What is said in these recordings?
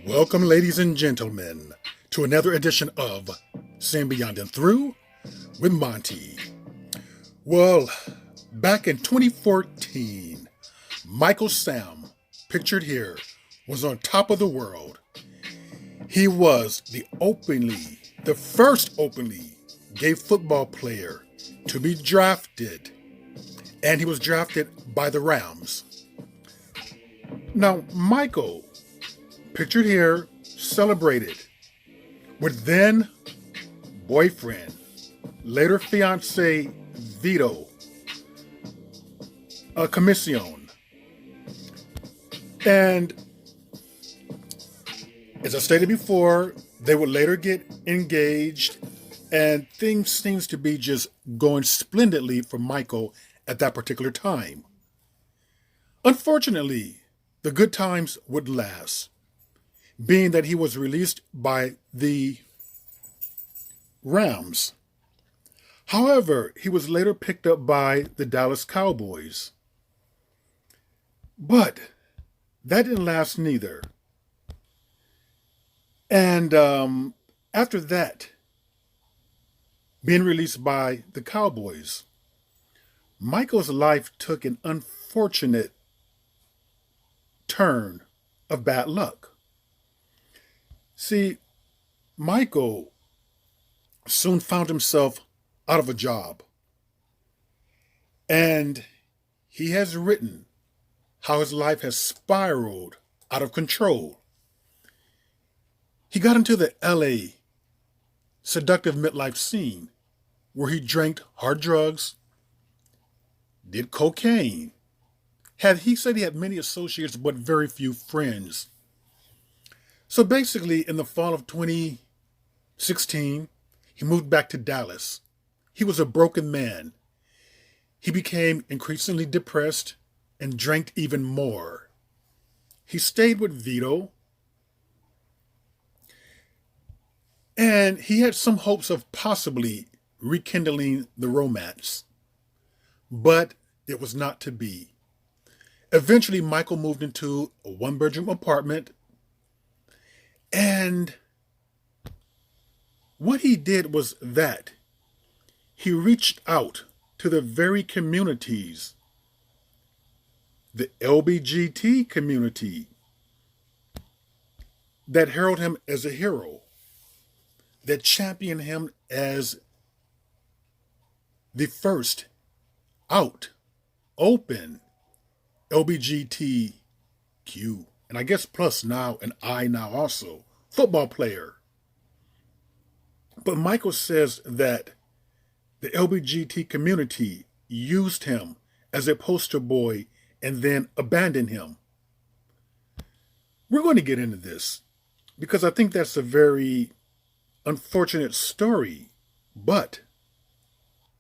Welcome, ladies and gentlemen, to another edition of Seeing Beyond and Through with Monty. Well, back in 2014, Michael Sam, pictured here, was on top of the world. He was the first openly gay football player to be drafted, and he was drafted by the Rams. Now, Michael, pictured here, celebrated with then boyfriend, later fiance Vito, a commission. And as I stated before, they would later get engaged, and things seems to be just going splendidly for Michael at that particular time. Unfortunately, the good times would last, being that he was released by the Rams. However, he was later picked up by the Dallas Cowboys. But that didn't last neither. And after that, being released by the Cowboys, Michael's life took an unfortunate turn of bad luck. See, Michael soon found himself out of a job. And he has written how his life has spiraled out of control. He got into the LA seductive midlife scene where he drank hard drugs, did cocaine. He said he had many associates but very few friends. So basically, in the fall of 2016, he moved back to Dallas. He was a broken man. He became increasingly depressed and drank even more. He stayed with Vito, and he had some hopes of possibly rekindling the romance. But it was not to be. Eventually, Michael moved into a one-bedroom apartment, and what he did was that he reached out to the very communities, the Lgbtq community, that heralded him as a hero, that championed him as the first out, open Lgbtq, and I guess plus now, and I now also, football player. But Michael says that the Lgbtq community used him as a poster boy and then abandoned him. We're going to get into this because I think that's a very unfortunate story, but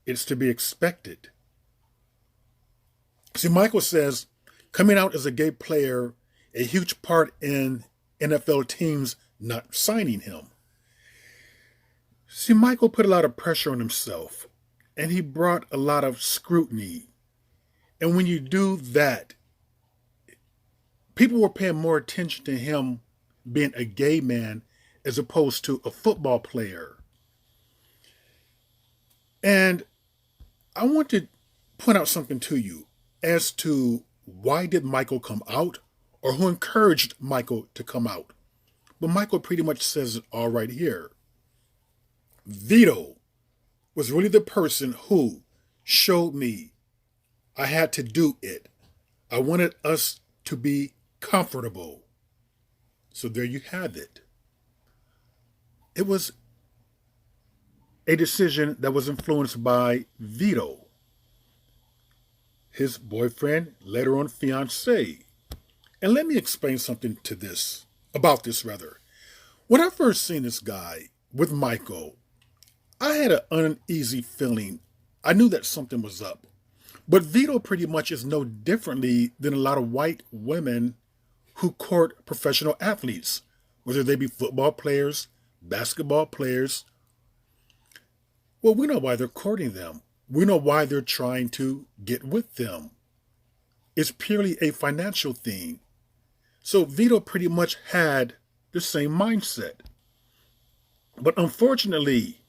it's to be expected. See, Michael says coming out as a gay player, a huge part in NFL teams not signing him. See, Michael put a lot of pressure on himself, and he brought a lot of scrutiny. And when you do that, people were paying more attention to him being a gay man as opposed to a football player. And I want to point out something to you as to why did Michael come out, or who encouraged Michael to come out. But Michael pretty much says it all right here. Vito was really the person who showed me I had to do it. I wanted us to be comfortable. So there you have it. It was a decision that was influenced by Vito, his boyfriend, later on fiancé. And let me explain something about this. When I first seen this guy with Michael, I had an uneasy feeling. I knew that something was up. But Vito pretty much is no differently than a lot of white women who court professional athletes, whether they be football players, basketball players. Well, we know why they're courting them. We know why they're trying to get with them. It's purely a financial thing. So Vito pretty much had the same mindset. But unfortunately,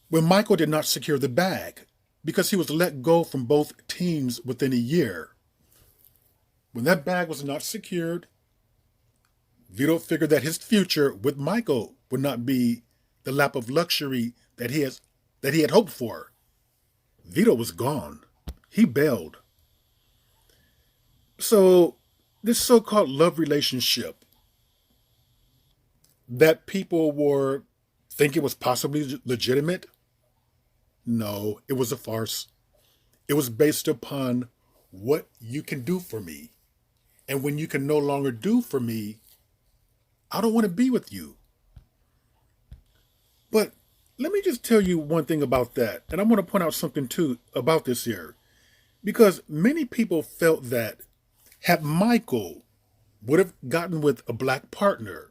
when Michael did not secure the bag, because he was let go from both teams within a year, when that bag was not secured, Vito figured that his future with Michael would not be the lap of luxury that he had hoped for. Vito was gone. He bailed. So this so-called love relationship that people were thinking was possibly legitimate, no, it was a farce. It was based upon what you can do for me. And when you can no longer do for me, I don't want to be with you. But let me just tell you one thing about that. And I want to point out something too about this here. Because many people felt that had Michael would have gotten with a black partner,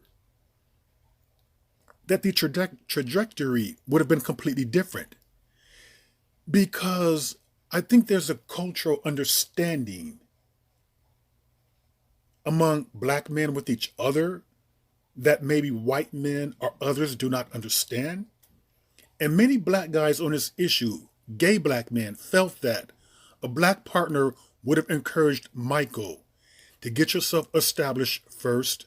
that the trajectory would have been completely different. Because I think there's a cultural understanding among black men with each other that maybe white men or others do not understand. And many black guys on this issue, gay black men, felt that a black partner would have encouraged Michael to get yourself established first,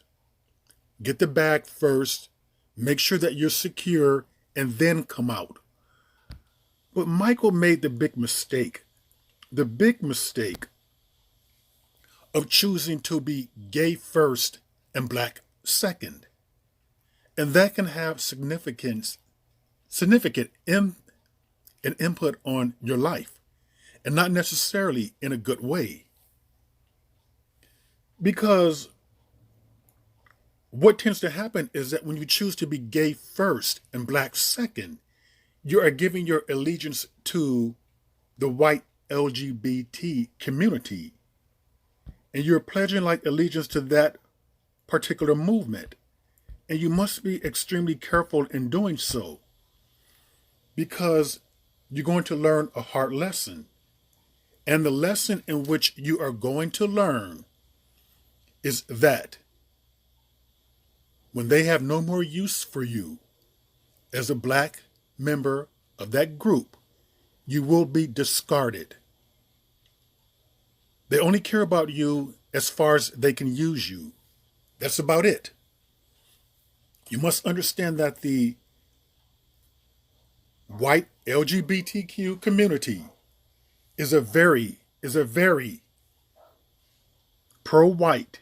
get the bag first, make sure that you're secure, and then come out. But Michael made the big mistake of choosing to be gay first and black second. And that can have significant input on your life, and not necessarily in a good way. Because what tends to happen is that when you choose to be gay first and black second, you are giving your allegiance to the white LGBT community. And you're pledging like allegiance to that particular movement. And you must be extremely careful in doing so, because you're going to learn a hard lesson. And the lesson in which you are going to learn is that when they have no more use for you as a black member of that group, you will be discarded. They only care about you as far as they can use you. That's about it. You must understand that the white LGBTQ community is a very pro-white.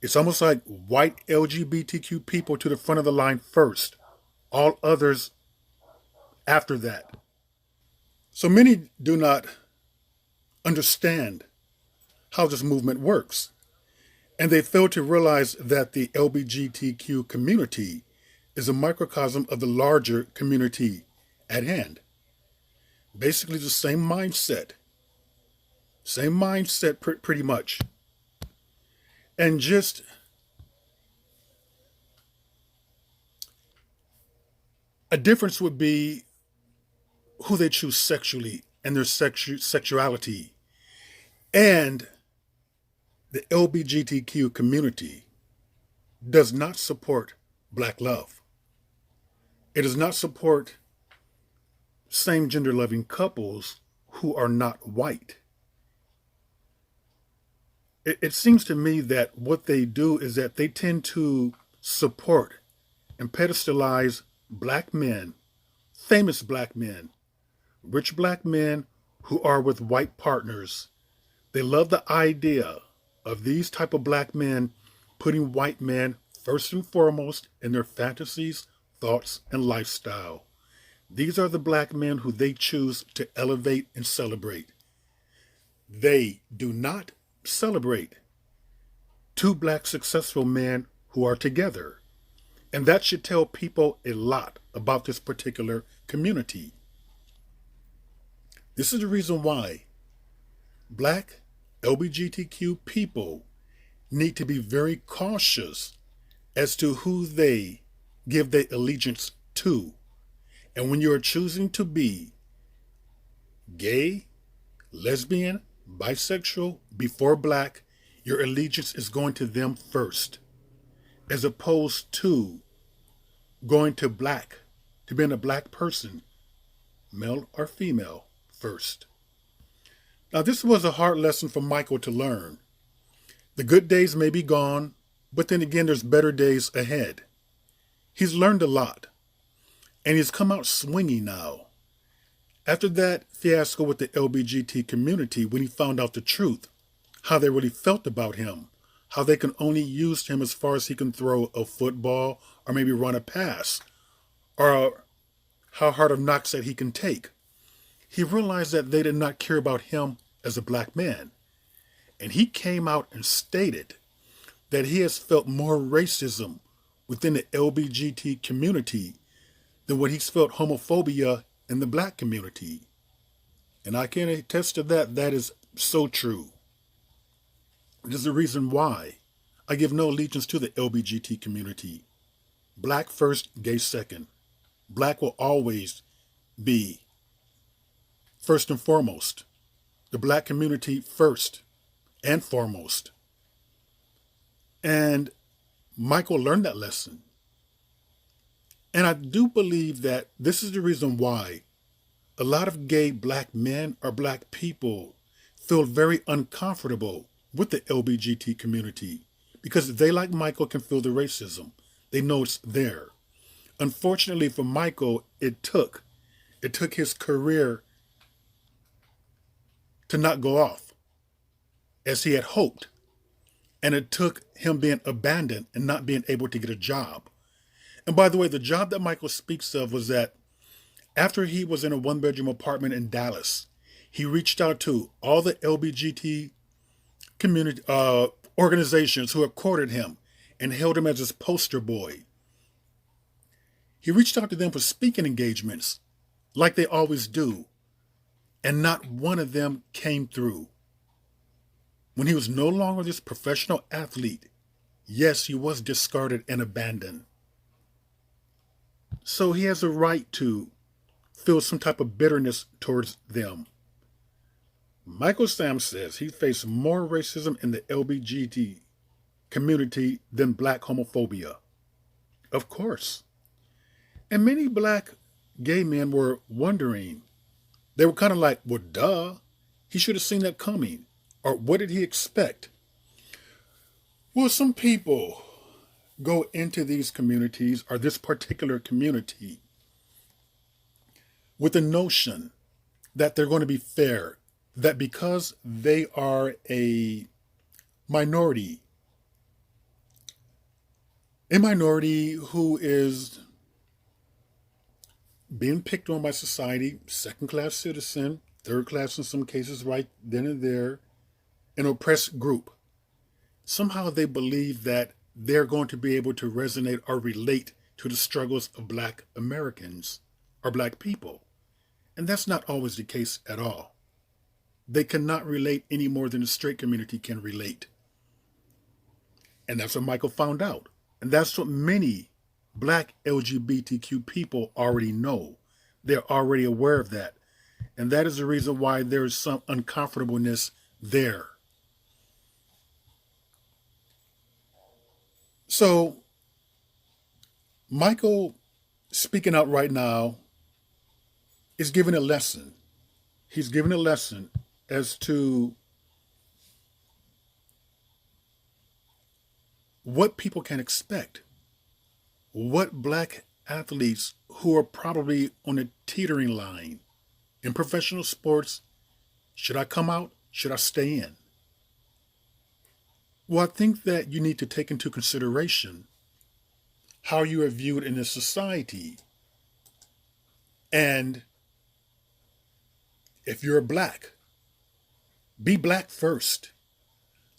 It's almost like white LGBTQ people to the front of the line first, all others after that. So many do not understand how this movement works. And they fail to realize that the LGBTQ community is a microcosm of the larger community at hand. Basically the same mindset. Pretty much. And just a difference would be who they choose sexually and their sexuality. And the LGBTQ community does not support black love. It does not support same-gender loving couples who are not white. It seems to me that what they do is that they tend to support and pedestalize black men, famous black men, rich black men who are with white partners. They love the idea of these type of black men putting white men first and foremost in their fantasies, thoughts, and lifestyle. These are the black men who they choose to elevate and celebrate. They do not celebrate two black successful men who are together. And that should tell people a lot about this particular community. This is the reason why black LGBTQ people need to be very cautious as to who they give their allegiance to. And when you're choosing to be gay, lesbian, bisexual, before black, your allegiance is going to them first, as opposed to going to being a black person, male or female, first. Now, this was a hard lesson for Michael to learn. The good days may be gone, but then again, there's better days ahead. He's learned a lot, and he's come out swinging now. After that fiasco with the LGBTQ community, when he found out the truth, how they really felt about him, how they can only use him as far as he can throw a football or maybe run a pass, or how hard of knocks that he can take. He realized that they did not care about him as a black man. And he came out and stated that he has felt more racism within the LGBTQ community than what he's felt homophobia in the black community. And I can attest to that. That is so true. This is the reason why I give no allegiance to the LGBTQ community. Black first, gay second. Black will always be first and foremost. The black community first and foremost. And Michael learned that lesson. And I do believe that this is the reason why a lot of gay black men or black people feel very uncomfortable with the LGBTQ community, because they, like Michael, can feel the racism. They know it's there. Unfortunately for Michael, it took his career to not go off as he had hoped. And it took him being abandoned and not being able to get a job. And by the way, the job that Michael speaks of was that after he was in a one-bedroom apartment in Dallas, he reached out to all the LGBT community organizations who had courted him and held him as his poster boy. He reached out to them for speaking engagements, like they always do, and not one of them came through. When he was no longer this professional athlete, yes, he was discarded and abandoned. So he has a right to feel some type of bitterness towards them. Michael Sam says he faced more racism in the LGBT community than black homophobia. Of course. And many black gay men were wondering. They were kind of like, well, duh, he should have seen that coming. Or what did he expect? Well, some people go into these communities or this particular community with the notion that they're going to be fair, that because they are a minority who is being picked on by society, second-class citizen, third class in some cases, right then and there, an oppressed group. Somehow they believe that they're going to be able to resonate or relate to the struggles of black Americans or black people. And that's not always the case at all. They cannot relate any more than the straight community can relate. And that's what Michael found out. And that's what many black LGBTQ people already know. They're already aware of that. And that is the reason why there's some uncomfortableness there. So, Michael, speaking out right now, is giving a lesson. He's giving a lesson as to what people can expect. What black athletes who are probably on a teetering line in professional sports, should I come out? Should I stay in? Well, I think that you need to take into consideration how you are viewed in this society. And if you're black, be black first.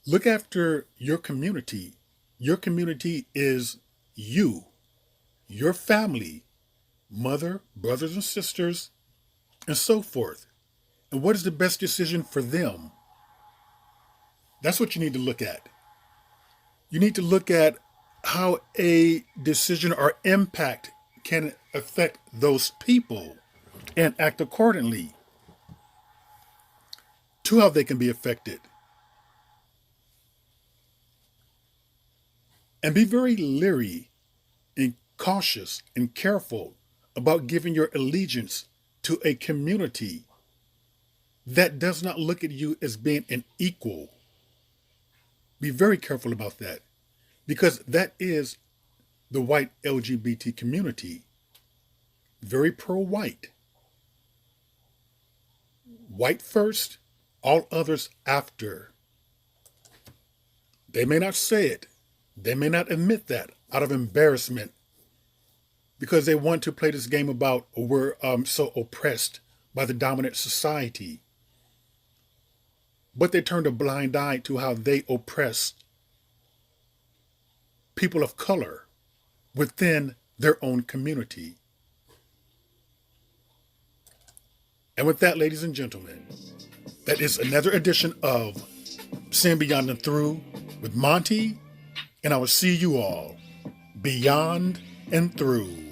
Look after your community. Your community is you, your family, mother, brothers and sisters, and so forth. And what is the best decision for them? That's what you need to look at. You need to look at how a decision or impact can affect those people and act accordingly to how they can be affected. And be very leery and cautious and careful about giving your allegiance to a community that does not look at you as being an equal. Be very careful about that, because that is the white LGBT community. Very pro-white. White first, all others after. They may not say it. They may not admit that out of embarrassment, because they want to play this game about we're so oppressed by the dominant society. But they turned a blind eye to how they oppress people of color within their own community. And with that, ladies and gentlemen, that is another edition of Seeing Beyond and Through with Monty, and I will see you all beyond and through.